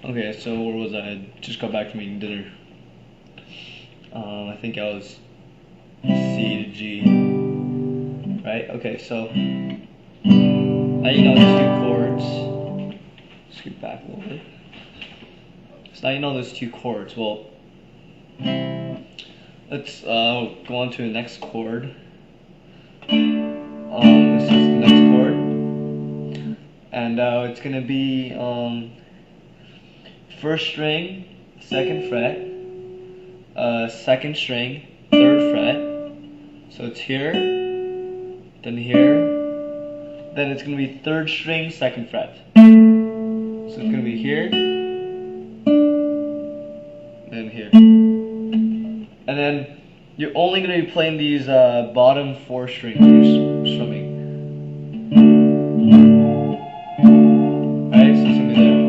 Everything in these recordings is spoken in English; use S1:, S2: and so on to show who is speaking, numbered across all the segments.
S1: Okay, so where was I? I just got back from eating dinner. I think I was C to G. Right? Okay, so now you know those two chords. Scoot back a little bit. So now you know those two chords. Well, let's go on to the next chord. This is the next chord, and it's gonna be first string, second fret, second string, third fret. So it's here, then here, then it's gonna be third string, second fret. So it's gonna be here, then here, and then you're only gonna be playing these bottom four strings when you're strumming. Alright, so it's gonna be there.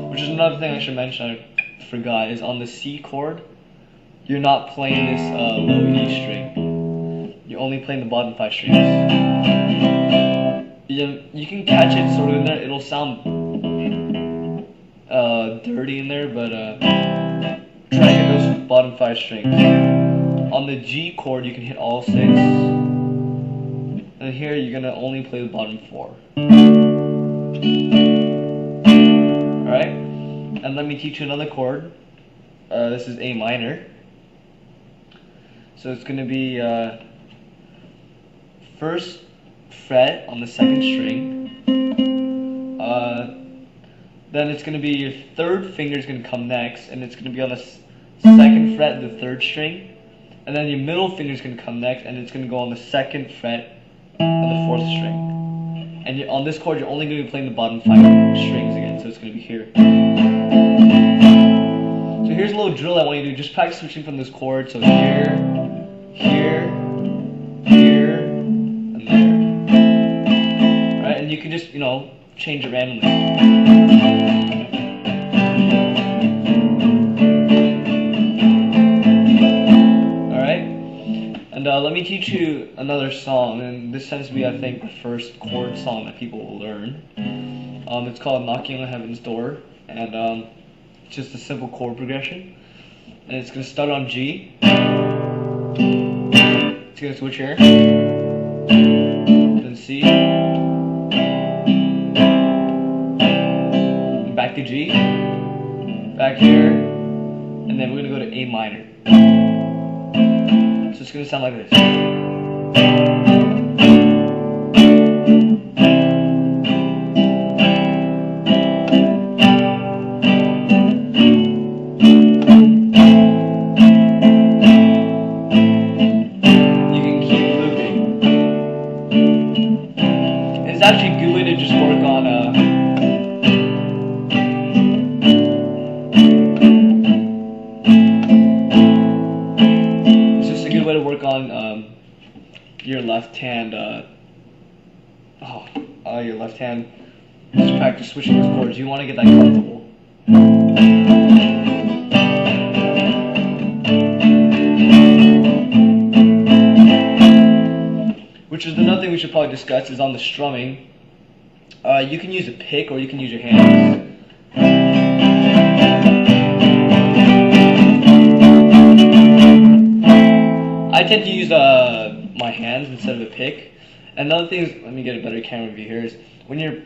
S1: Which is another thing I should mention, I forgot, is on the C chord, you're not playing this low E string. You're only playing the bottom 5 strings. You can catch it sort of in there. It'll sound dirty in there, but try to hit those bottom 5 strings. On the G chord, you can hit all 6. And here, you're gonna only play the bottom 4. Alright? And let me teach you another chord. This is A minor. So it's going to be first fret on the second string. Then it's going to be your third finger is going to come next, and it's going to be on the second fret of the third string. And then your middle finger is going to come next, and it's going to go on the second fret of the fourth string. And on this chord, you're only going to be playing the bottom 5 strings again, so it's going to be here. So here's a little drill I want you to do. Just practice switching from this chord. So here, here, here, and there. Alright, and you can just, change it randomly. Alright, and let me teach you another song, and this tends to be, I think, the first chord song that people will learn. It's called Knocking on Heaven's Door, and it's just a simple chord progression, and it's going to start on G. It's going to switch here, then C, and back to G, back here, and then we're going to go to A minor. So it's going to sound like this. It's actually a good way to just work on it's just a good way to work on your left hand your left hand. Just practice switching those chords. You want to get that comfortable. Which is another thing we should probably discuss is on the strumming. You can use a pick or you can use your hands. I tend to use my hands instead of a pick. Another thing is, let me get a better camera view here, is when you're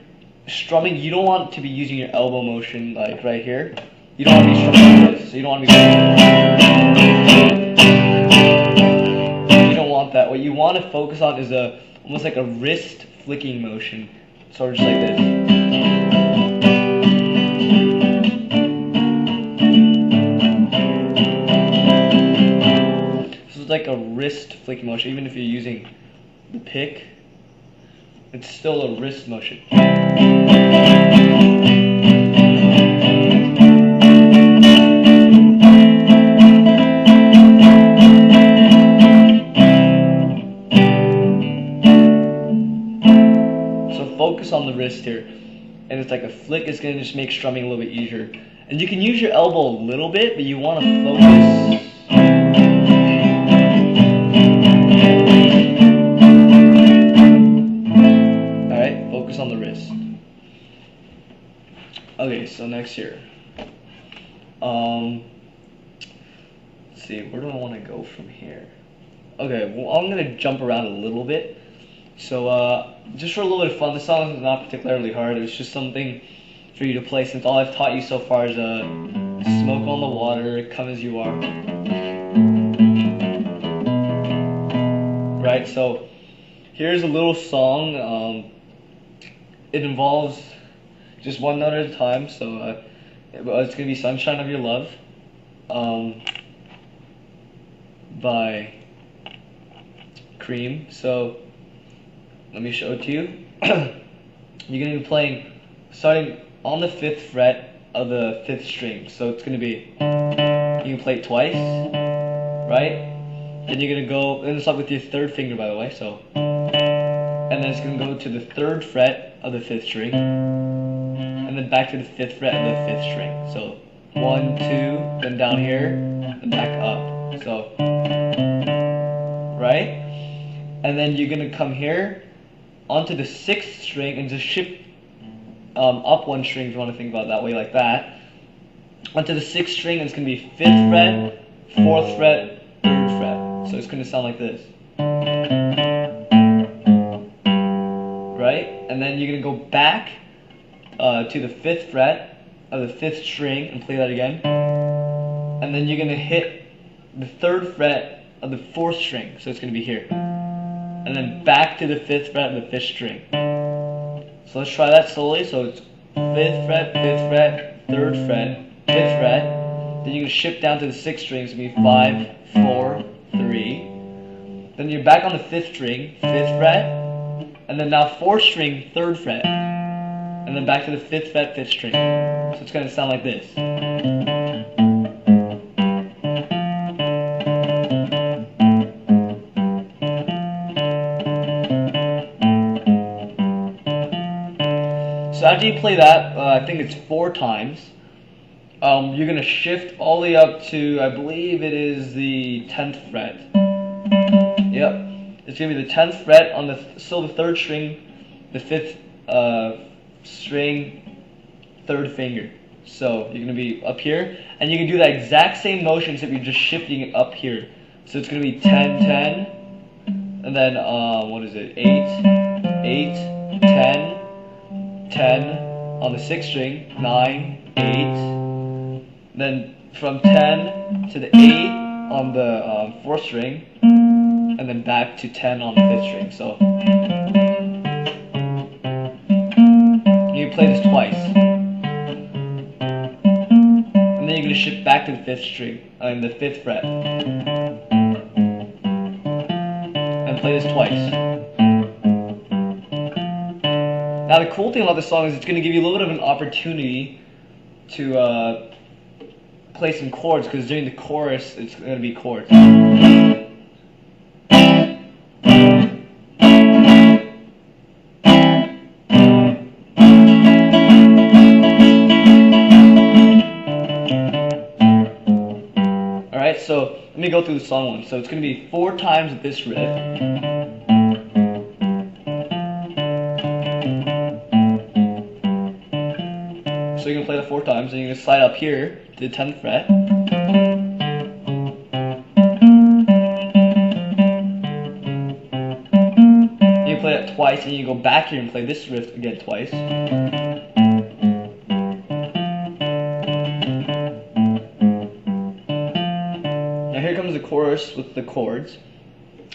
S1: strumming, you don't want to be using your elbow motion like right here. You don't want to be strumming like this. So you don't want to be that. What you want to focus on is almost like a wrist flicking motion, sort of just like this. This is like a wrist flicking motion. Even if you're using the pick, it's still a wrist motion. Focus on the wrist here, and it's like a flick. It's going to just make strumming a little bit easier. And you can use your elbow a little bit, but you want to focus. Alright, focus on the wrist. Okay, so next here. Let's see, where do I want to go from here? Okay, well, I'm gonna jump around a little bit. So, just for a little bit of fun, the song is not particularly hard. It was just something for you to play, since all I've taught you so far is smoke on the water, come as you are. Right, so here's a little song. It involves just one note at a time, so it's going to be Sunshine of Your Love by Cream. So let me show it to you. You're going to be playing starting on the 5th fret of the 5th string. So it's going to be, you can play it twice, right? Then you're going to go, and it's up with your 3rd finger, by the way, so. And then it's going to go to the 3rd fret of the 5th string, and then back to the 5th fret of the 5th string. So 1, 2, then down here, then back up. So, right? And then you're going to come here onto the 6th string and just shift up 1 string if you want to think about it that way, like that. Onto the 6th string, and it's going to be 5th fret, 4th fret, 3rd fret. So it's going to sound like this. Right? And then you're going to go back to the 5th fret of the 5th string and play that again. And then you're going to hit the 3rd fret of the 4th string. So it's going to be here. And then back to the 5th fret of the 5th string. So let's try that slowly. So it's 5th fret, 5th fret, 3rd fret, 5th fret. Then you're going to shift down to the 6th string. It's going to be 5, 4, 3. Then you're back on the 5th string, 5th fret. And then now 4th string, 3rd fret. And then back to the 5th fret, 5th string. So it's going to sound like this. So after you play that, I think it's 4 times, you're going to shift all the way up to, I believe it is the 10th fret. Yep. It's going to be the 10th fret on still the 3rd string, the 5th string, 3rd finger. So you're going to be up here, and you can do that exact same motion except you're just shifting it up here. So it's going to be 10, 10, and then, what is it, 8, 8, 10, 10 on the 6th string, 9, 8, then from 10 to the 8 on the 4th string, and then back to 10 on the 5th string. So you play this twice, and then you're going to shift back to the 5th string, the 5th fret, and play this twice. Now the cool thing about this song is it's going to give you a little bit of an opportunity to play some chords, because during the chorus it's going to be chords. Alright, so let me go through the song one. So it's going to be 4 times with this riff. So you're going to play that 4 times, and you're going to slide up here to the 10th fret. You play that twice, and you go back here and play this riff again twice. Now here comes the chorus with the chords,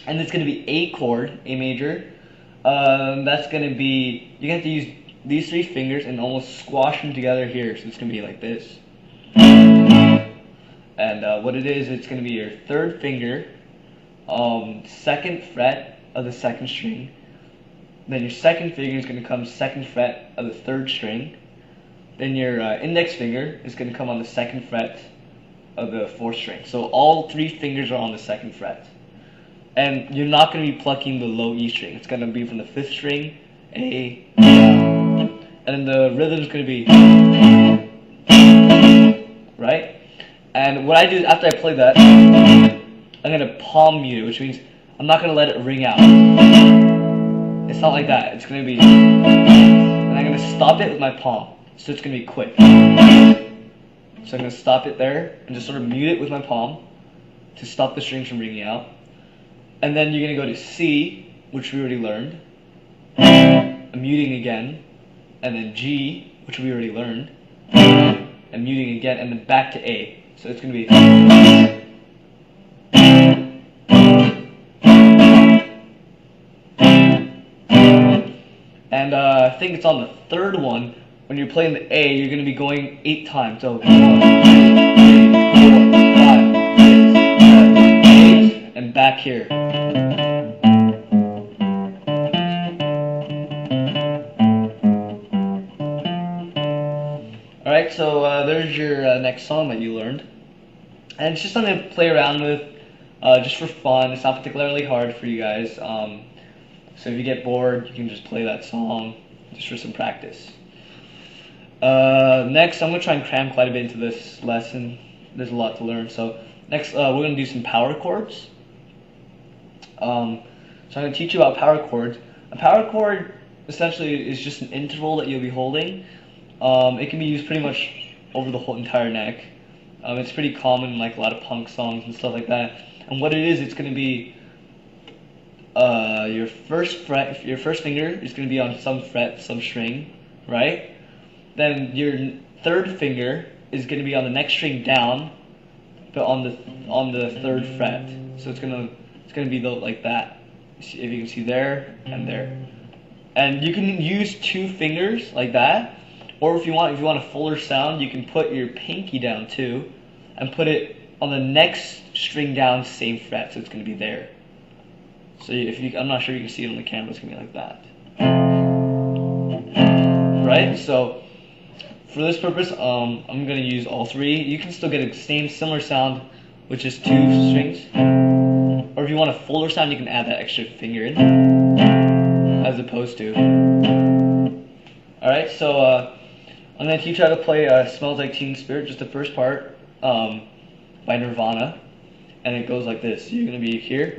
S1: and it's going to be A chord, A major. That's going to be, you have to use these 3 fingers and almost squash them together here, so it's going to be like this. And what it is, it's going to be your 3rd finger, 2nd fret of the 2nd string. Then your 2nd finger is going to come 2nd fret of the 3rd string. Then your index finger is going to come on the 2nd fret of the 4th string. So all 3 fingers are on the 2nd fret. And you're not going to be plucking the low E string. It's going to be from the 5th string, A, and then the rhythm is going to be, right? And what I do is after I play that, I'm going to palm mute it, which means I'm not going to let it ring out. It's not like that. It's going to be, and I'm going to stop it with my palm. So it's going to be quick. So I'm going to stop it there and just sort of mute it with my palm to stop the strings from ringing out. And then you're going to go to C, which we already learned. I'm muting again. And then G, which we already learned. And muting again, and then back to A. So it's going to be... And I think it's on the third one, when you're playing the A, you're going to be going 8 times. So 1, 2, 3, 4, 5, 6, 7, 8, and back here. Alright, so there's your next song that you learned. And it's just something to play around with, just for fun. It's not particularly hard for you guys. So if you get bored, you can just play that song just for some practice. Next, I'm going to try and cram quite a bit into this lesson. There's a lot to learn. So next, we're going to do some power chords. So I'm going to teach you about power chords. A power chord essentially is just an interval that you'll be holding. It can be used pretty much over the whole entire neck. It's pretty common in like a lot of punk songs and stuff like that. And what it is, it's going to be your first finger is going to be on some fret, some string, right? Then your third finger is going to be on the next string down, but on the third fret. So it's going to be like that. If you can see there and there. And you can use 2 fingers like that, or if you want a fuller sound, you can put your pinky down too, and put it on the next string down, same fret. So it's going to be there. So I'm not sure you can see it on the camera, it's going to be like that. Right? So for this purpose, I'm going to use all 3. You can still get a similar sound with just 2 strings. Or if you want a fuller sound, you can add that extra finger in, as opposed to. Alright, so I'm going to teach you how to play Smells Like Teen Spirit, just the first part, by Nirvana. And it goes like this. You're going to be here.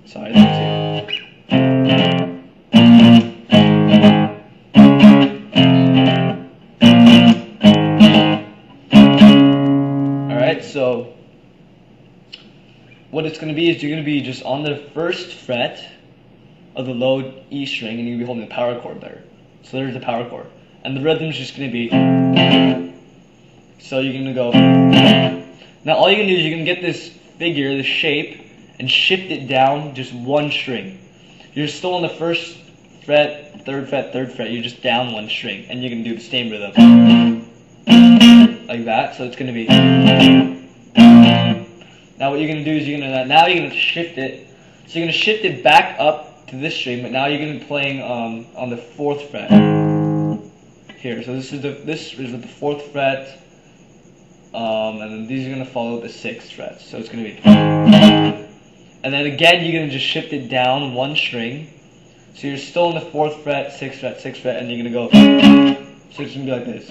S1: Sorry, that's it. Alright, so what it's going to be is you're going to be just on the first fret of the low E string, and you're going to be holding the power chord there. So there's the power chord. And the rhythm is just going to be... So you're going to go... Now all you're going to do is you're going to get this figure, this shape, and shift it down just 1 string. You're still on the first fret, third fret, you're just down 1 string, and you're going to do the same rhythm. Like that, so it's going to be... Now what you're going to do is you're going to shift it. So you're going to shift it back up to this string, but now you're going to be playing on the 4th fret. Here, so this is the 4th fret, and then these are going to follow the 6th fret. So it's going to be... And then again, you're going to just shift it down 1 string. So you're still on the 4th fret, 6th fret, 6th fret, and you're going to go... So it's going to be like this.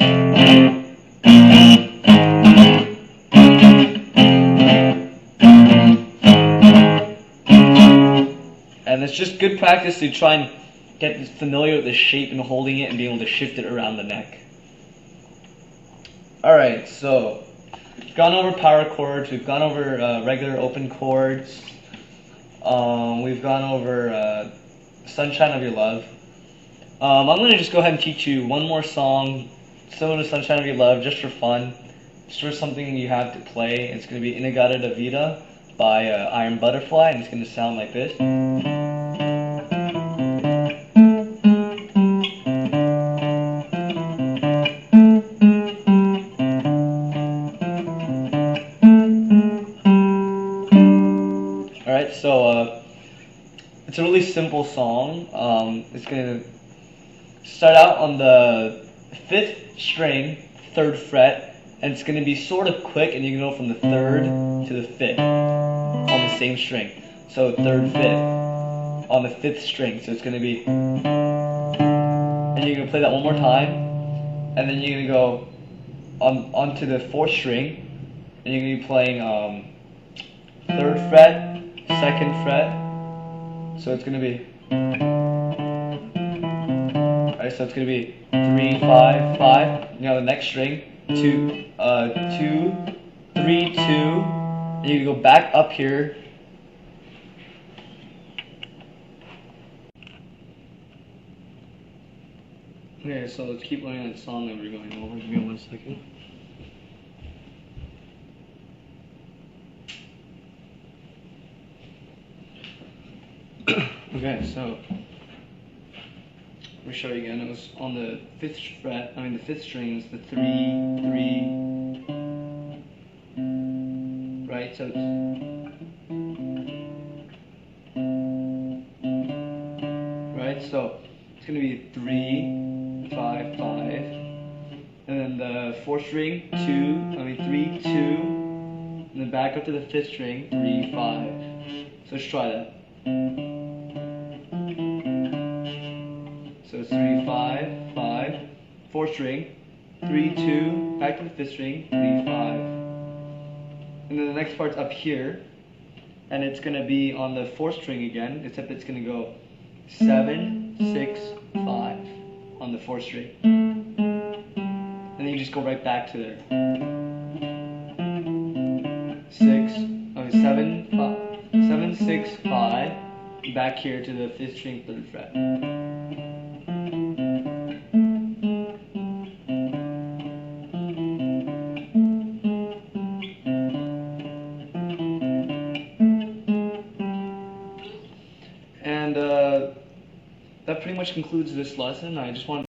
S1: And it's just good practice to try and get familiar with the shape and holding it and being able to shift it around the neck. Alright, so we've gone over power chords, we've gone over regular open chords. We've gone over Sunshine of Your Love. I'm going to just go ahead and teach you one more song similar to Sunshine of Your Love, just for fun. It's just something you have to play. It's going to be Inagata da Vida by Iron Butterfly, and it's going to sound like this. Alright, so it's a really simple song. It's going to start out on the 5th string, 3rd fret, and it's going to be sort of quick, and you can go from the 3rd to the 5th on the same string. So 3rd, 5th on the 5th string. So it's going to be, and you're going to play that one more time, and then you're going to go onto the 4th string, and you're going to be playing 3rd fret, 2nd fret. So it's going to be, Alright, so it's gonna be 3, 5, 5. The next string, 2, 2, 3, 2. And you go back up here. Okay, so let's keep learning that song that we're going over. Give me 1 second. Okay, so let me show you again. It was on the the 5th string is the 3, 3, right? So it's gonna be 3, 5, 5, and then the 4th string 3, 2, and then back up to the 5th string 3, 5. So let's try that. So it's 3, 5, 5, 4th string, 3, 2, back to the 5th string, 3, 5. And then the next part's up here, and it's going to be on the 4th string again, except it's going to go 7, 6, 5 on the 4th string. And then you just go right back to there. 7, 6, 5, back here to the 5th string, 3rd fret. And that pretty much concludes this lesson. I just want